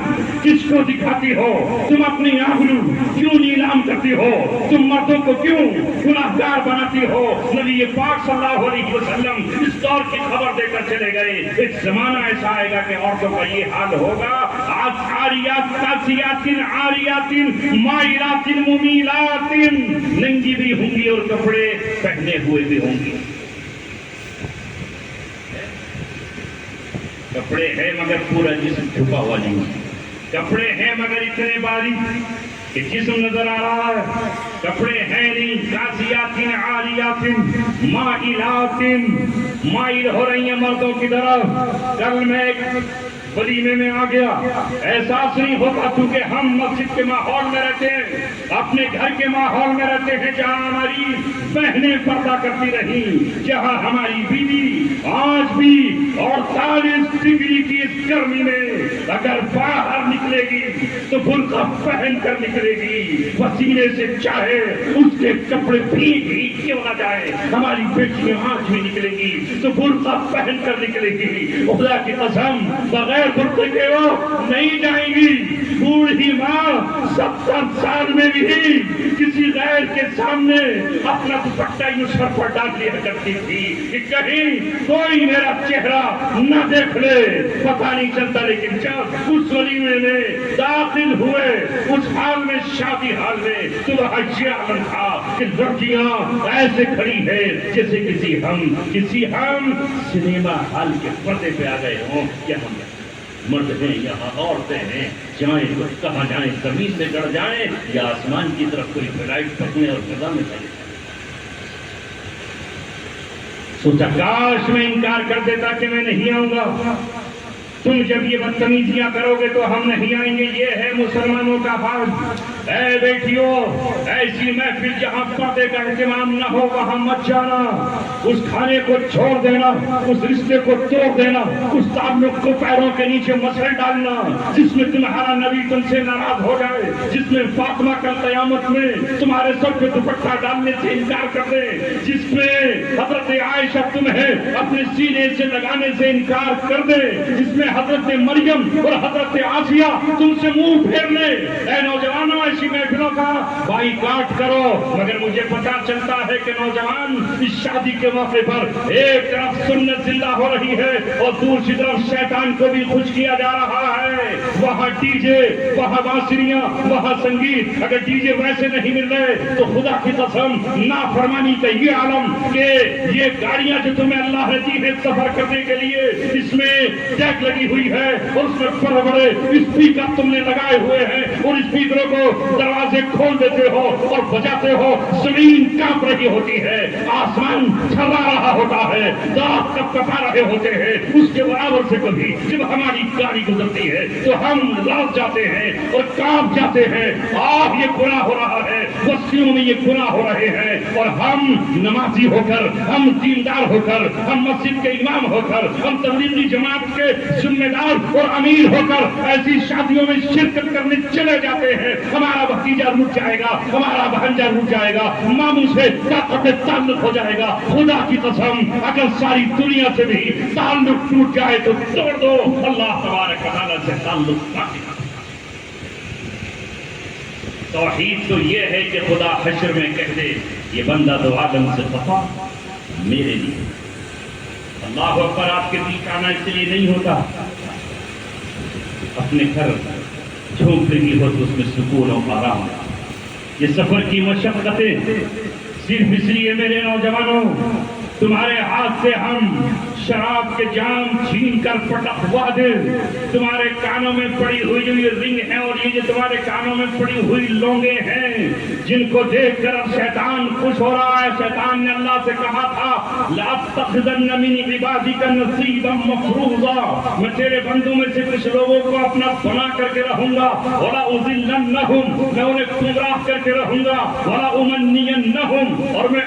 کس کو دکھاتی ہو؟ تم اپنی آبرو کیوں نیلام کرتی ہو؟ تم مردوں کو کیوں گناہگار بناتی ہو؟ نبی پاک صلی اللہ علیہ وسلم اس دور کی خبر دے کر چلے گئے. ایک زمانہ ایسا آئے گا کہ عورتوں کا یہ حال ہوگا، عاریات قاسیات عاریات مائلات ممیلات، ننگی بھی ہوں گی اور کپڑے پہنے ہوئے بھی ہوں گی. کپڑے ہیں مگر پورا جسم چھپا ہوا نہیں، کپڑے ہیں مگر اتنے باریک کہ جسم نظر آ رہا ہے. کپڑے ہیں نہیں. قاسیات عاریات مائلات، مائل ہو رہی ہیں مردوں کی طرف. کل میں ولیمے میں آ گیا، احساس نہیں ہوتا کیونکہ ہم مسجد کے ماحول میں رہتے ہیں، اپنے گھر کے ماحول میں رہتے ہیں جہاں ہماری بہنیں پردہ کرتی رہیں، جہاں ہماری بیوی آج بھی 48 ڈگری کی اس گرمی میں اگر باہر نکلے گی تو برقع پہن کر نکلے گی، پسینے سے چاہے اس کے کپڑے بھیگ ہی کیوں نہ جائے، ہماری بیٹیاں آج بھی نکلے گی تو برقع پہن کر نکلے گی، خدا کی قسم بغیر برقعے کے وہ نہیں جائیں گی۔ بوڑھی ماں 70 سال میں بھی کسی غیر کے سامنے اپنا دوپٹہ یوں سر پر ڈال لیا کرتی تھی کہ کہیں کوئی میرا چہرہ نہ دیکھ لے، پتہ نہیں چلتا، لیکن جب اس ولیمے میں داخل ہوئے اس حال میں، شادی حال میں، تو وہ یہ عالم تھا کہ لڑکیاں ایسے کھڑی ہے جیسے کسی ہم سنیما ہال کے پردے پہ آ گئے ہوں، یا ہم مرد ہیں یہاں عورتیں ہیں، جائیں تو کہاں جائیں، زمین میں گڑ جائیں یا آسمان کی طرف کوئی فلائٹ پکڑنے اور فضا میں جائیں۔ سوچا کاش میں انکار کر دیتا کہ میں نہیں آؤں گا، تم جب یہ بدتمیزیاں کرو گے تو ہم نہیں آئیں گے، یہ ہے مسلمانوں کا فرض۔ اے بیٹیوں، ایسی محفل جہاں پردے کا اہتمام نہ ہو وہاں مت جانا، اس کھانے کو چھوڑ دینا، اس رشتے کو توڑ دینا، اس تعلق کو پیروں کے نیچے مسل ڈالنا جس میں تمہارا نبی تم سے ناراض ہو جائے، جس میں فاطمہ کل قیامت میں تمہارے سر پہ دوپٹہ ڈالنے سے انکار کر دے، جس میں حضرت عائشہ تمہیں اپنے سینے سے لگانے سے انکار کر دے، جس میں حضرت مریم اور حضرت آسیہ تم سے منہ پھیر لے۔ اے نوجوانوں، ایسی محفلوں کا بائیکاٹ کرو۔ مگر مجھے پتا چلتا ہے کہ نوجوان اس شادی کے موقع پر ایک طرف سنت زندہ ہو رہی ہے اور دوسری طرف شیطان کو بھی خوش کیا جا رہا ہے، وہاں ڈی جے، وہاں بانسریاں، وہاں سنگیت۔ اگر ڈی جے ویسے نہیں مل رہے تو خدا کی قسم نافرمانی کا یہ عالم کہ یہ گاڑیاں جو تمہیں اللہ نے دی ہے سفر کرنے کے لیے، اس میں ٹیگ لگی ہوئی ہے اور اس میں بڑے بڑے اسپیکر تم نے لگائے ہوئے ہیں اور اسپیکروں کو دروازے کھول دیتے ہو اور بجاتے ہو، زمین کانپ رہی ہوتی ہے، آسمان تھرا رہا ہوتا ہے، داغ کپکپا رہے ہوتے ہیں، اس کے برابر سے کبھی جب ہماری گاڑی گزرتی ہے تو ہم لڑ جاتے ہیں اور کانپ جاتے ہیں۔ آپ یہ گناہ ہو رہا ہے، بستیوں میں یہ گناہ ہو رہے ہیں، اور ہم نمازی ہو کر، ہم دیندار ہو کر، ہم مسجد کے امام ہو کر، ہم تبلیغی جماعت کے ذمہ دار اور امیر ہو کر ایسی شادیوں میں شرکت کرنے چلے جاتے ہیں۔ ہمارا بھتیجا روٹ جائے گا، ہمارا بھانجا روٹ جائے گا، ماموں سے تعلق ہو جائے گا۔ خدا کی قسم اگر ساری دنیا سے بھی تعلق ٹوٹ جائے تو توڑ دو، اللہ تبارک و تعالیٰ سے تعلق باقی رکھو۔ توحید تو یہ ہے کہ خدا حشر میں کہہ دے یہ بندہ دو عالم سے خفا میرے لیے۔ اللہ اکبر، آپ کے بیچ آنا اس لیے نہیں ہوتا، اپنے گھر جھونک رہی ہو تو اس میں سکون اور آرام ہے۔ یہ سفر کی مشقتیں صرف اس لیے میرے نوجوانوں تمہارے ہاتھ سے ہم شراب کے جام چھین کر پٹکوا دیں، تمہارے کانوں میں پڑی ہوئی جو یہ رنگ ہے اور یہ جو تمہارے کانوں میں پڑی ہوئی لونگیں ہیں جن کو دیکھ کر اب شیطان خوش ہو رہا ہے۔ شیطان نے اللہ سے کہا تھا لَأَتَّخِذَنَّ مِنْ عِبَادِكَ نَصِيبًا مَفْرُوضًا، میں تیرے بندوں میں سے کچھ لوگوں کو اپنا بنا کر کے رہوں گا، وَلَأُضِلَّنَّهُمْ، میں انہیں گمراہ کر کے رہوں گا، وَلَأُمَنِّيَنَّهُمْ، اور میں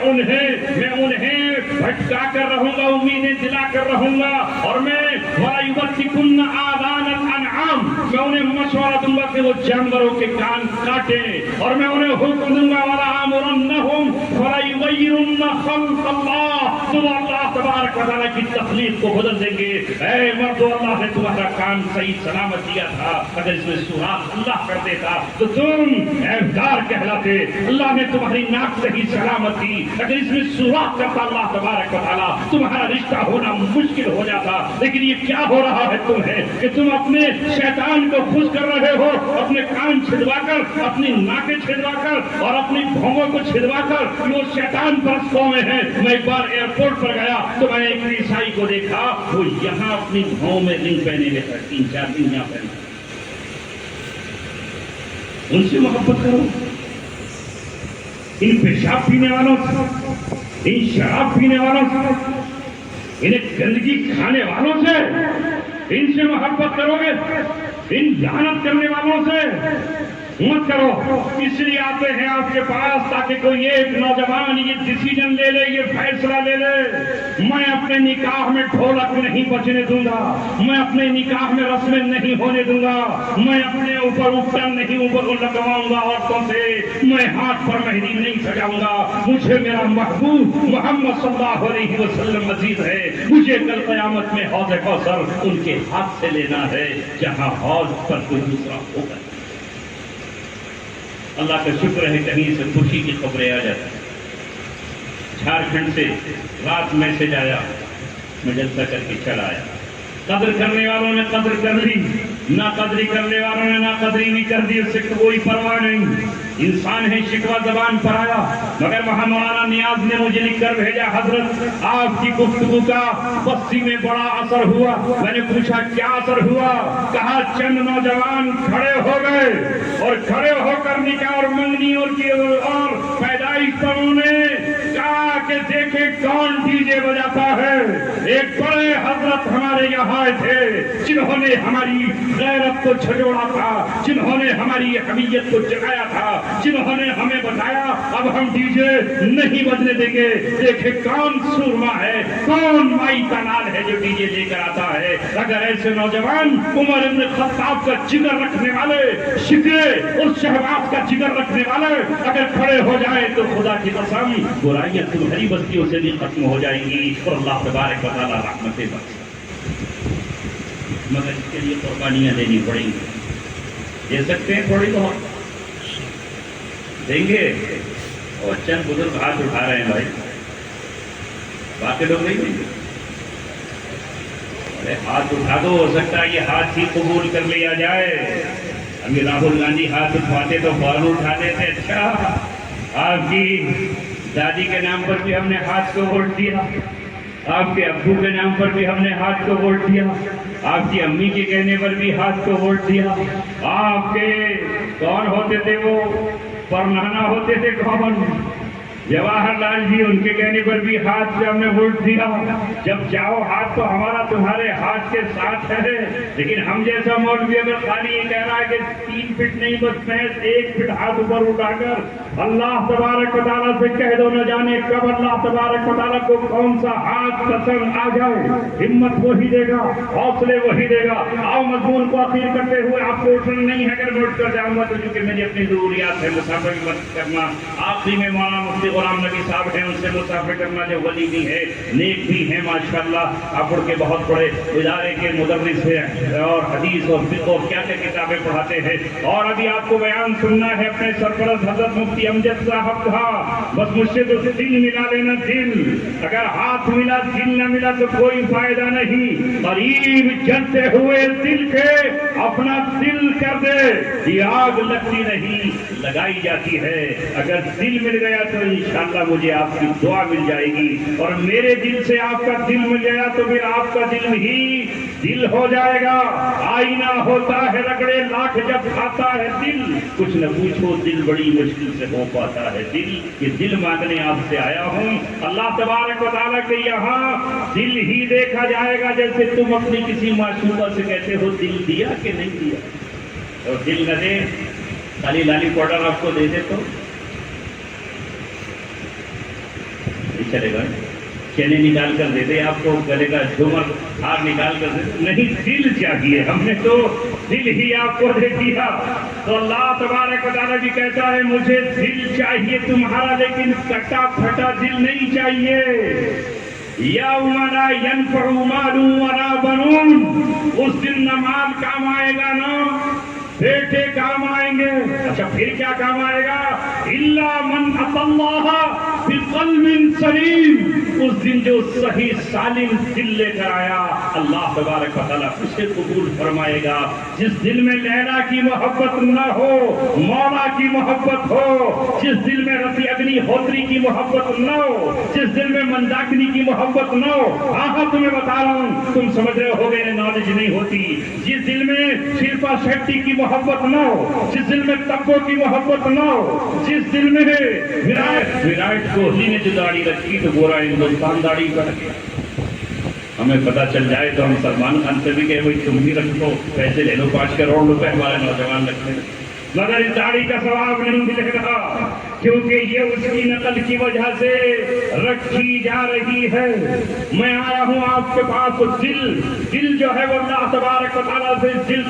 انہیں بھٹکا کر رہوں گا، امیدیں دلا کر رہوں گا، اور میں وَلَيُبَتِّكُنَّ آذَانَ الْأَنْعَامِ، میں انہیں مشورہ دوں گا کہ وہ جانوروں کے کان کاٹیں، اور میں انہیں حکم دوں گا وَلَآمُرَنَّهُمْ فَلَيُغَيِّرُنَّ خَلْقَ اللَّهِ، تو اللہ تبارک و تعالیٰ کی تخلیق کو بدل دیں گے۔ اے مردو، اللہ نے تمہارا کان صحیح سلامت دیا تھا، اگر اس میں سوراخ اللہ کر دیتا تو تم عیبدار کہلاتے۔ اللہ نے تمہاری ناک صحیح سلامت دی، اگر اس میں سوراخ کرتا اللہ تبارک و تعالیٰ تمہارا رشتہ ہونا مشکل ہو جاتا۔ لیکن یہ کیا ہو رہا ہے تمہیں کہ تم اپنے شیطان کو خوش کر رہے ہو، اپنے کان چھدوا کر، اپنی ناکیں چھدوا کر اور اپنی بھونگوں کو چھدوا کر وہ شیطان پرست قومیں ہیں۔ میں ایک بار ایئرپورٹ پر گیا تو میں نے ایک عیسائی کو دیکھا، وہ یہاں اپنی بھوں میں رنگ پہنے ہوئے تھا، 3-4 دن یہاں پہنے۔ ان سے محبت کرو، ان پیشاب پینے والوں سے، ان شراب پینے والوں سے، انہیں گندگی کھانے والوں سے ان سے محبت کرو گے، ان لعنت کرنے والوں سے مت کرو. اس لیے آتے ہیں آپ کے پاس تاکہ کوئی ایک نوجوان یہ ڈیسیجن لے لے، یہ فیصلہ لے لے، میں اپنے نکاح میں ڈھولک نہیں بجنے دوں گا، میں اپنے نکاح میں رسمیں نہیں ہونے دوں گا، میں اپنے اوپر اپٹن نہیں اوپر لگواؤں گا عورتوں سے، میں ہاتھ پر مہندی نہیں سجاؤں گا، مجھے میرا محبوب محمد صلی اللہ علیہ وسلم عزیز ہے، مجھے کل قیامت میں حوض کوثر ان کے ہاتھ سے لینا ہے جہاں حوض پر کوئی دوسرا ہوگا. اللہ کا شکر ہے کہیں سے خوشی کی خبریں آ جاتی. جھارکھنڈ سے رات میسج آیا، میں جلسہ کر کے چلا آیا. قدر کرنے والوں نے قدر کر لی، نہ قدری کرنے والوں نے نہ قدری نہیں کر دی، اس سے کوئی پرواہ نہیں. انسان ہے شکوہ زبان پر آیا، مگر وہاں مولانا نیاز نے مجھے لکھ کر بھیجا، حضرت آپ کی گفتگو کا بستی میں بڑا اثر ہوا. میں نے پوچھا کیا اثر ہوا؟ کہا چند نوجوان کھڑے ہو گئے اور کھڑے ہو کر نکاح اور منگنی اور پیدائش پر انہوں نے کہا کہ دیکھیں کون ڈی جے بجاتا ہے. ایک بڑے حضرت ہمارے یہاں تھے جنہوں نے ہماری غیرت کو جھنجھوڑا تھا، جنہوں نے ہماری حمیت کو جگایا تھا، جنہوں نے ہمیں بتایا اب ہم ڈی جے نہیں بجنے دیں گے. دیکھیں کون سورما ہے، کون مائی کا نال ہے جو ڈی جے لے کر آتا ہے. اگر ایسے نوجوان عمر بن خطاب کا جگر رکھنے والے، شکرے اور شہباز کا جگر رکھنے والے اگر کھڑے ہو جائیں تو خدا کی قسم برائیاں تمہاری بستیوں سے بھی ختم ہو جائیں گی اور اللہ تبارک و تعالی رحمتیں بخشے. مگر اس کے لیے قربانیاں دینی پڑیں گی. دے سکتے ہیں تھوڑی بہت دیں گے. اور چند بزرگ ہاتھ اٹھا رہے ہیں بھائی، باقی لوگ نہیں دیں گے. ارے ہاتھ اٹھا دو، ہو سکتا ہے یہ ہاتھ ہی قبول کر لیا جائے. ابھی راہل گاندھی ہاتھ اٹھاتے تو فوراً اٹھا دیتے. اچھا آپ کی دادی کے نام پر بھی ہم نے ہاتھ کو ووٹ دیا، آپ کے ابو کے نام پر بھی ہم نے ہاتھ کو ووٹ دیا، آپ کی امی کے کہنے پر بھی ہاتھ کو ووٹ دیا. آپ کے کون ہوتے تھے وہ پرنانا ہوتے تھے کون، جواہر لال جی، ان کے کہنے پر بھی ہاتھ سے ہم نے ووٹ دیا. جب جاؤ ہاتھ تو ہمارا تمہارے ہاتھ کے ساتھ ہے. لیکن ہم جیسا مولوی اگر خالی یہ کہہ رہا ہے کہ 3 فٹ نہیں بس محض 1 فٹ ہاتھ اوپر اٹھا کر اللہ تبارک و تعالیٰ سے کہہ دو، نہ جانے کب اللہ تبارک و تعالیٰ کو کون سا ہاتھ پسند آ جائے. ہمت وہی دے گا، حوصلے وہی دے گا. آؤ مضمون کو اخیر کرتے ہوئے آپ کو اٹھنا نہیں ہے، اگر نوٹ کر جاؤں گا تو چونکہ میری اپنی ضروریات ہے مسافر کی مدد کرنا. آخری میں مولانا مفتی غلام نبی صاحب ہیں، ان سے مسافر کرنا، جو ولی بھی ہے نیک بھی ہیں ماشاءاللہ. ہاپوڑ کے بہت بڑے ادارے کے مدرس ہیں اور حدیث اور فقہ اور کیا کیا کتابیں پڑھاتے ہیں. اور ابھی آپ کو بیان سننا ہے اپنے سرپرست حضرت مفتی امجد صاحب کا. بس مجھ سے تو دل ملا لینا، دل. اگر ہاتھ ملا دل نہ ملا تو کوئی فائدہ نہیں. قریب جلتے ہوئے دل کے اپنا دل کر دے. یہ آگ لگتی نہیں، لگائی جاتی ہے. اگر دل مل گیا تو انشاءاللہ مجھے آپ کی دعا مل جائے گی، اور میرے دل سے آپ کا دل مل گیا تو پھر آپ کا دل ہی دل ہو جائے گا. آئینہ ہوتا ہے رگڑے لاکھ جب کھاتا ہے دل. کچھ نہ پوچھو دل بڑی مشکل سے ہو پاتا ہے دل. کہ دل مانگنے آپ سے آیا ہوں. اللہ تبارک و تعالیٰ کے یہاں دل ہی دیکھا جائے گا. جیسے تم اپنی کسی معشوقہ سے کہتے ہو دل دیا کہ نہیں دیا، اور دل نہ دے خالی لالی پاؤڈر آپ کو دے دے تو نہیں چلے گا. چینے نکال کر دیتے آپ کو، گلے کا جھومر ہار نکال کر دیتے نہیں. دل چاہیے، ہم نے تو دل ہی آپ کو دے دیا. تو اللہ تبارک و تعالیٰ بھی کہتا ہے مجھے دل چاہیے تمہارا، لیکن کٹا پھٹا دل نہیں چاہیے. یوم لا ینفع مال ولا بنون، اس دن نہ مال کام آئے گا نہ بیٹے کام آئیں گے. اچھا پھر کیا کام آئے گا؟ الا من اتی اللہ بقلب سلیم. اس دن جو صحیح سالم دل لے کر آیا اللہ تبارک و تعالیٰ اسے قبول فرمائے گا. جس دل میں لیلا کی محبت نہ ہو، مولا کی محبت ہو، جس دل میں رفیع اگنی ہوتری کی محبت نہ ہو، جس دل میں منداکنی کی محبت نہ ہو. ہاں تمہیں بتا رہا ہوں، تم سمجھ رہے ہو گے نالج نہیں ہوتی. جس دل میں شلپا شیٹی کی محبت نہ ہو، جس دل میں تبو کی محبت نہ ہو، جس دل میں وراٹ کوہلی نے جو داڑھی رکھی تو پورا ہندوستان داڑھی کر گیا. ہمیں پتہ چل جائے تو ہم سلمان خان سے بھی کہے بھائی تم بھی رکھ لو، پیسے لے لو 5 کروڑ روپے ہمارے نوجوان رکھ لیں، مگر اس داڑھی کا ثواب نہیں ملے گا، کیونکہ یہ اس کی نقل کی وجہ سے رکھی جا رہی ہے۔ میں آیا ہوں آپ کے پاس، دل جو ہے وہ اللہ تبارک و تعالیٰ سے اس دل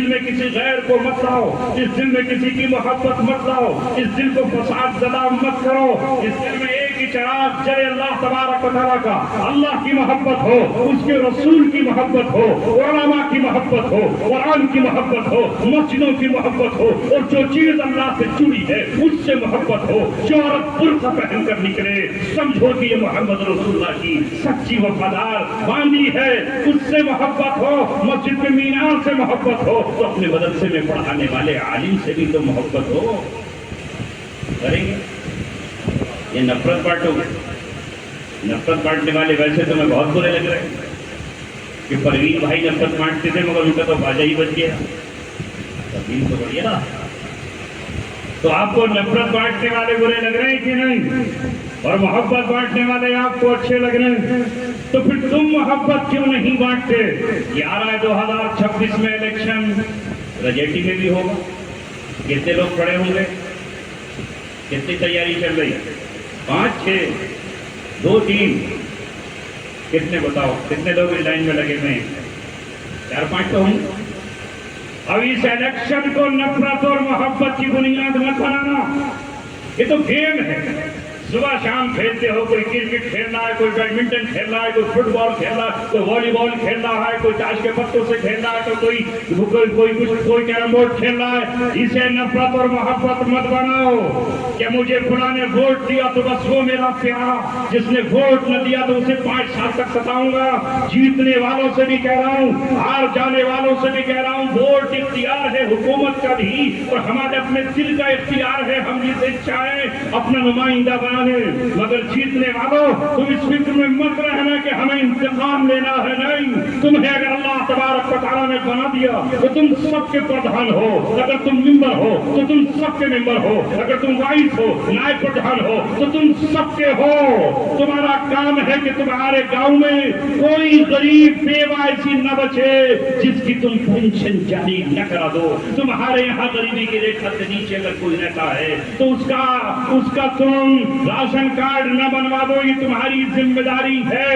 میں کسی غیر کو مت لاؤ، اس دل میں کسی کی محبت مت لاؤ، اس دل کو فساد زدہ مت کرو، اس دل میں ایک ہی چراغ جلے اللہ تبارک و تعالیٰ کا، اللہ کی محبت ہو، اس کے رسول کی محبت ہو، علماء کی محبت ہو، قرآن کی محبت ہو، مسجدوں کی محبت ہو، اور جو چیز اللہ سے جڑی ہے اس سے محبت ہو۔ جو عورت برقع پہن کر نکلے، سمجھو کہ یہ محمد رسول اللہ کی سچی وفادار باندھی ہے، اس سے محبت ہو، مسجد کے مینار سے محبت ہو، تو اپنے مدرسے میں پڑھانے والے عالم سے بھی تو محبت ہو، کریں گے؟ یہ نفرت بانٹو گے؟ نفرت بانٹنے والے ویسے تو میں بہت برے لگ رہے ہیں کہ پروین بھائی نفرت بانٹتے تھے مگر ان کا تو باجا ہی بچ گیا، تبدیل تو بڑھیا نا۔ تو آپ کو نفرت بانٹنے والے برے لگ رہے ہیں کہ نہیں؟ اور محبت بانٹنے والے آپ کو اچھے لگ رہے ہیں؟ تو پھر تم محبت کیوں نہیں بانٹتے؟ 11 2026 میں الیکشن رجیٹی میں بھی ہوگا، کتنے لوگ کھڑے ہوں گے؟ کتنی تیاری چل رہی ہے؟ 5 6 2 3 کتنے بتاؤ، کتنے لوگ اس لائن میں لگے ہوئے ہیں؟ 4 5 تو ہوں۔ اب اس الیکشن کو نفرت اور محبت کی بنیاد مت بنانا، یہ تو گیم ہے، صبح شام کھیلتے ہو، کوئی کرکٹ کھیل رہا ہے، کوئی بیڈمنٹن کھیل رہا ہے، کوئی فٹ بال کھیل رہا ہے، کوئی والی بال کھیل رہا ہے، کوئی تاش کے پتوں سے کھیل رہا ہے، تو کوئی کیرم بورڈ کھیل رہا ہے۔ اسے نفرت اور محبت مت بناؤ کہ مجھے فلاں نے ووٹ دیا تو بس وہ میرا پیارا، جس نے ووٹ نہ دیا تو اسے 5 سال تک ستاؤں گا۔ جیتنے والوں سے بھی کہہ رہا ہوں، ہار جانے والوں سے بھی کہہ رہا ہوں، ووٹ اختیار ہے حکومت کا بھی، اور ہمارے اپنے دل کا اختیار ہے، ہم جسے چاہیں اپنا نمائندہ بنا لیں۔ مگر جیتنے والوں، تم اس فکر میں مت رہنا کہ ہمیں انتقام لینا ہے، نہیں، تمہیں اگر اللہ تبارک و تعالیٰ نے بنا دیا تو تم سب کے پردھان ہو، اگر تم ممبر ہو تو تم سب کے ممبر ہو، اگر تم وائس ہو، نائب پردھان ہو تو تم سب کے ہو۔ تمہارا کام ہے کہ تمہارے گاؤں میں کوئی غریب بیوہ ایسی نہ بچے جس کی تم پینشن جاری نہ کرا دو۔ تمہارے یہاں غریبی کی ریکھا سے نیچے اگر کوئی رہتا ہے تو اس کا تم راشن کارڈ نہ بنوا دو، یہ تمہاری ذمہ داری ہے۔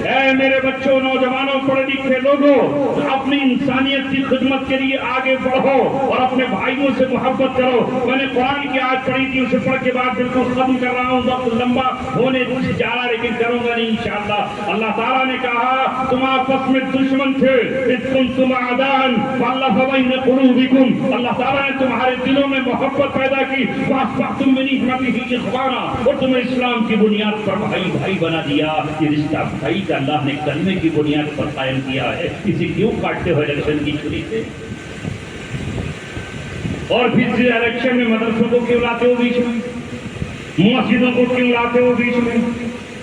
اے میرے بچوں، نوجوانوں، پڑھے لکھے لوگوں، اپنی انسانیت کی خدمت کے لیے آگے بڑھو اور اپنے بھائیوں سے محبت کرو۔ میں نے قرآن کی آیت پڑھی تھی، اسے پڑھ کے بعد بالکل ختم کر رہا ہوں، وقت لمبا ہونے جا رہا ہے لیکن کروں گا نہیں انشاءاللہ۔ اللہ تعالیٰ نے کہا تم آپس میں دشمن تھے، اذ کنتم اعداء فالف بین قلوبکم، اللہ تعالیٰ نے تمہارے دلوں میں محبت پیدا کی، فاصبحتم بنعمتہ اخوانا، اور تمہیں اسلام کی بنیاد پر بھائی بنا دیا۔ یہ رشتہ بھائی کا اللہ نے کلمے کی بنیاد پر قائم کیا ہے، اسے کیوں کاٹتے ہو الیکشن کی چھری سے؟ اور پھر الیکشن میں مدرسوں کو کیوں لاتے ہو بیچ میں، مسجدوں کو کیوں لاتے ہو بیچ میں؟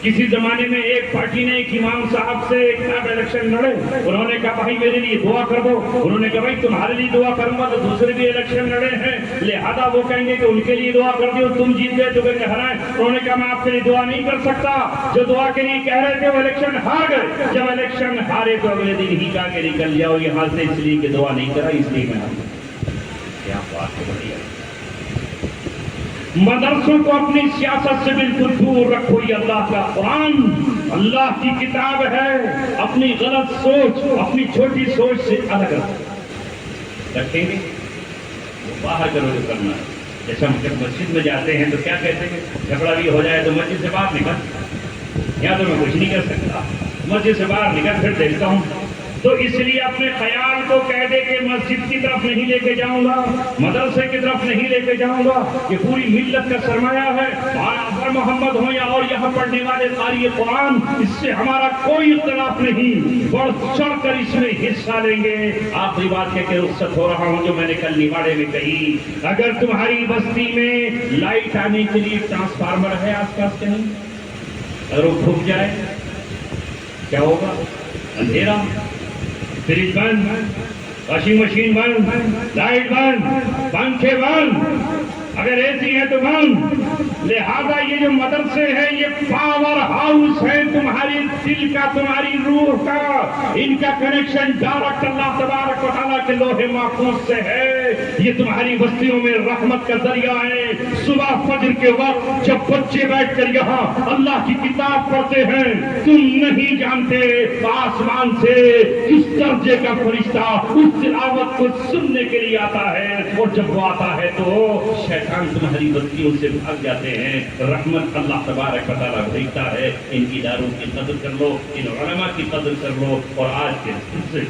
کسی زمانے میں ایک پارٹی نے ایک امام صاحب سے ایک صاحب الیکشن لڑے، انہوں نے کہا بھائی میرے لیے دعا کر دو، انہوں نے کہا بھائی تمہارے لیے دعا کروں گا تو دوسرے بھی الیکشن لڑے ہیں لہذا وہ کہیں گے کہ ان کے لیے دعا کر دیو، تم جیت گئے تو کہیں گے ہرائیں۔ انہوں نے کہا میں آپ کے لیے دعا نہیں کر سکتا، جو دعا کے لیے کہہ رہے تھے وہ الیکشن ہار گئے، جب الیکشن ہارے تو اگلے دن ہی کہا کہ نکل جاؤ یہاں سے، اس لیے کہ دعا نہیں کرا اس لیے میں کیا بات ہے بڑھیا۔ مدرسوں کو اپنی سیاست سے بالکل دور رکھو، یہ اللہ کا قرآن اللہ کی کتاب ہے، اپنی غلط سوچ، اپنی چھوٹی سوچ سے الگ رکھیں گے، باہر کرو جو کرنا ہے۔ جیسے ہم جب مسجد میں جاتے ہیں تو کیا کہتے ہیں، جھگڑا بھی ہو جائے تو مسجد سے باہر نکل، یا تو میں کچھ نہیں کر سکتا، مسجد سے باہر نکل پھر دیکھتا ہوں، تو اس لیے اپنے خیال کو کہہ دے کہ مسجد کی طرف نہیں لے کے جاؤں گا، مدرسے کی طرف نہیں لے کے جاؤں گا، یہ پوری ملت کا سرمایہ ہے، اگر محمد ہوں یا اور یہاں پڑھنے والے قاری قرآن، اس سے ہمارا کوئی اختلاف نہیں، بڑھ چڑھ کر اس میں حصہ لیں گے۔ آخری بات کہہ کے رخصت ہو رہا ہوں جو میں نے کل نواڑے میں کہی، اگر تمہاری بستی میں لائٹ آنے کے لیے ٹرانسفارمر ہے آس پاس کہیں، اگر وہ پھک جائے کیا ہوگا؟ اندھیرا، فریج بند، واشنگ مشین بند، لائٹ بند، پنکھے بند۔ اگر اگر ایسی ہے تو بند، لہذا یہ جو مدرسے ہیں یہ پاور ہاؤس ہے تمہاری دل کا، تمہاری روح کا، ان کا کنیکشن ڈائریکٹ اللہ تبارک و تعالیٰ کے لوح محفوظ سے ہے، یہ تمہاری بستیوں میں رحمت کا ذریعہ ہے۔ صبح فجر کے وقت جب بچے بیٹھ کر یہاں اللہ کی کتاب پڑھتے ہیں، تم نہیں جانتے آسمان سے کس درجے کا فرشتہ اس تلاوت کو سننے کے لیے آتا ہے، اور جب وہ آتا ہے تو شیطان تمہاری بستیوں سے بھاگ جاتے ہیں۔ رحمت اللہ تبارک و تعالیٰ بھیجتا ہے۔ ان کی داروں کی قدر کر لو، ان علماء کی قدر کر لو، اور آج کے سے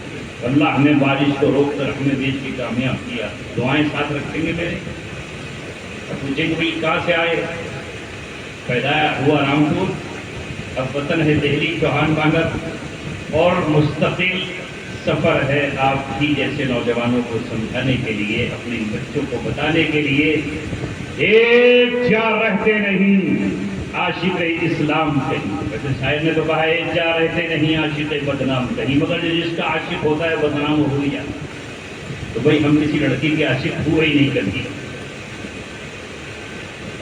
اللہ نے بارش کو روک کر ہمیں بیچ کے کامیاب کیا۔ دعائیں ساتھ رکھیں گے میرے؟ پوچھیں گے بھائی کہاں سے آئے؟ پیدا ہوا رامپور، اب وطن ہے دہلی چوہان بانگر، اور مستقل سفر ہے آپ ہی جیسے نوجوانوں کو سمجھانے کے لیے، اپنے بچوں کو بتانے کے لیے۔ ایک جا رہتے نہیں عاشق اسلام کہیں، ویسے شاعر نے تو کہا ایک جا رہتے نہیں عاشق بدنام کہیں، مگر جس کا عاشق ہوتا ہے بدنام ہو ہی جاتا ہے۔ تو بھائی ہم کسی لڑکی کے عاشق ہوئے ہی نہیں کرتی،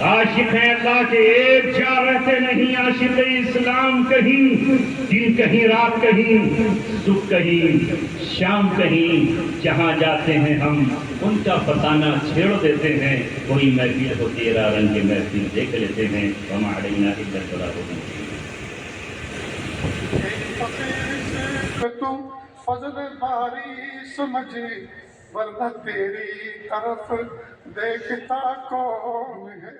عاشق ہیں اللہ کے، ایک جا رہتے نہیں عاشق اسلام کہیں، دن کہیں رات کہیں، صبح کہیں شام کہیں، جہاں جاتے ہیں ہم ان کا فتانہ چھیڑ دیتے ہیں، کوئی محفل ہو تیرا رنگ کے محفل دیکھ لیتے ہیں، وما علینا الا البلاغ المبین۔ تم فضل باری سمجھ ورنہ تیری طرف دیکھتا کون ہے۔